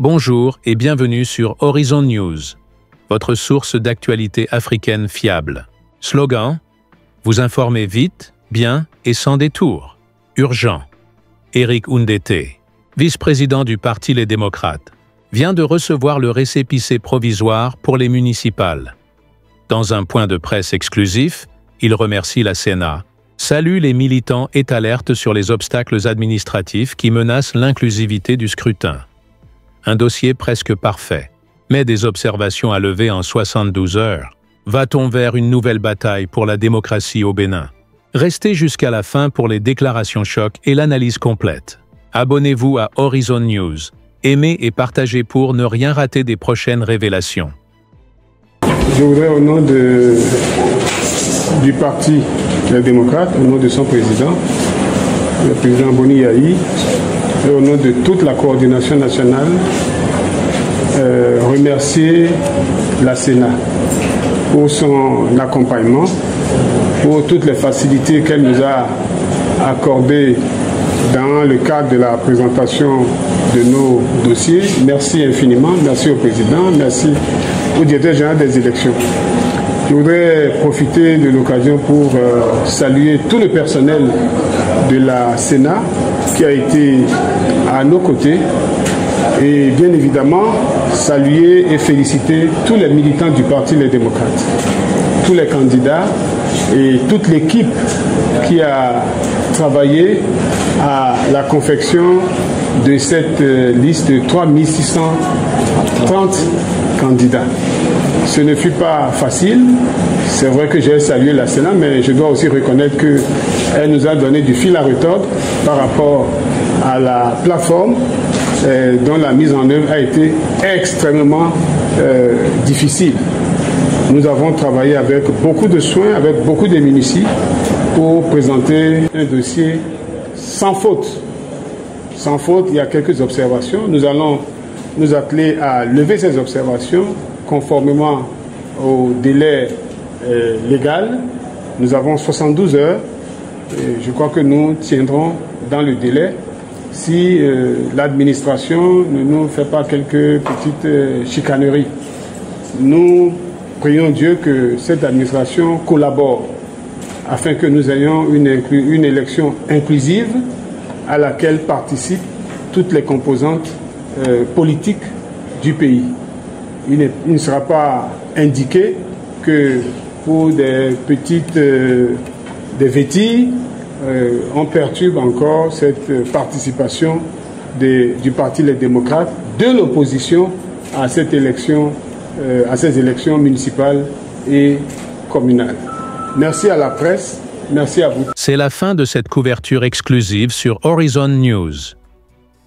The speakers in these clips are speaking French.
Bonjour et bienvenue sur Horizon News, votre source d'actualité africaine fiable. Slogan: vous informer vite, bien et sans détour. Urgent. Eric Oundété, vice-président du Parti Les Démocrates, vient de recevoir le récépissé provisoire pour les municipales. Dans un point de presse exclusif, il remercie la Sénat, salue les militants et alerte sur les obstacles administratifs qui menacent l'inclusivité du scrutin. Un dossier presque parfait, mais des observations à lever en 72 heures. Va-t-on vers une nouvelle bataille pour la démocratie au Bénin? Restez jusqu'à la fin pour les déclarations choc et l'analyse complète. Abonnez-vous à Horizon News, aimez et partagez pour ne rien rater des prochaines révélations. Je voudrais, au nom du Parti Les Démocrates, au nom de son président, le président Boni Yahi, et au nom de toute la coordination nationale, remercier la Sénat pour son accompagnement, pour toutes les facilités qu'elle nous a accordées dans le cadre de la présentation de nos dossiers. Merci infiniment, merci au président, merci au directeur général des élections. Je voudrais profiter de l'occasion pour saluer tout le personnel de la Sénat qui a été à nos côtés et bien évidemment saluer et féliciter tous les militants du Parti Les Démocrates, tous les candidats et toute l'équipe qui a travaillé à la confection de cette liste de 3630 candidats. Ce ne fut pas facile. C'est vrai que j'ai salué la Sénat, mais je dois aussi reconnaître qu'elle nous a donné du fil à retordre par rapport à la plateforme dont la mise en œuvre a été extrêmement difficile. Nous avons travaillé avec beaucoup de soin, avec beaucoup de minutie pour présenter un dossier sans faute. Sans faute, il y a quelques observations. Nous allons nous atteler à lever ces observations conformément au délai légal. Nous avons 72 heures. Et je crois que nous tiendrons dans le délai si l'administration ne nous fait pas quelques petites chicaneries. Nous prions Dieu que cette administration collabore afin que nous ayons une élection inclusive à laquelle participent toutes les composantes politiques du pays. Il ne sera pas indiqué que pour des petites des vétilles, on perturbe encore cette participation du Parti Les Démocrates de l'opposition à cette élection, à ces élections municipales et communales. Merci à la presse, merci à vous. C'est la fin de cette couverture exclusive sur Horizon News.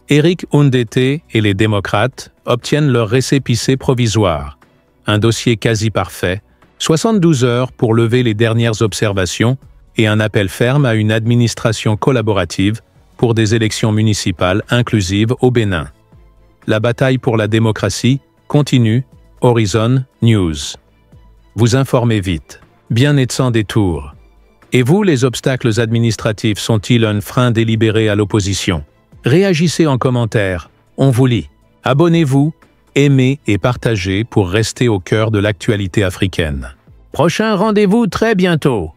Eric Oundété et les démocrates obtiennent leur récépissé provisoire. Un dossier quasi parfait, 72 heures pour lever les dernières observations et un appel ferme à une administration collaborative pour des élections municipales inclusives au Bénin. La bataille pour la démocratie continue. Horizon News. Vous informez vite, bien et sans détour. Et vous, les obstacles administratifs sont-ils un frein délibéré à l'opposition? Réagissez en commentaire, on vous lit. Abonnez-vous, aimez et partagez pour rester au cœur de l'actualité africaine. Prochain rendez-vous très bientôt.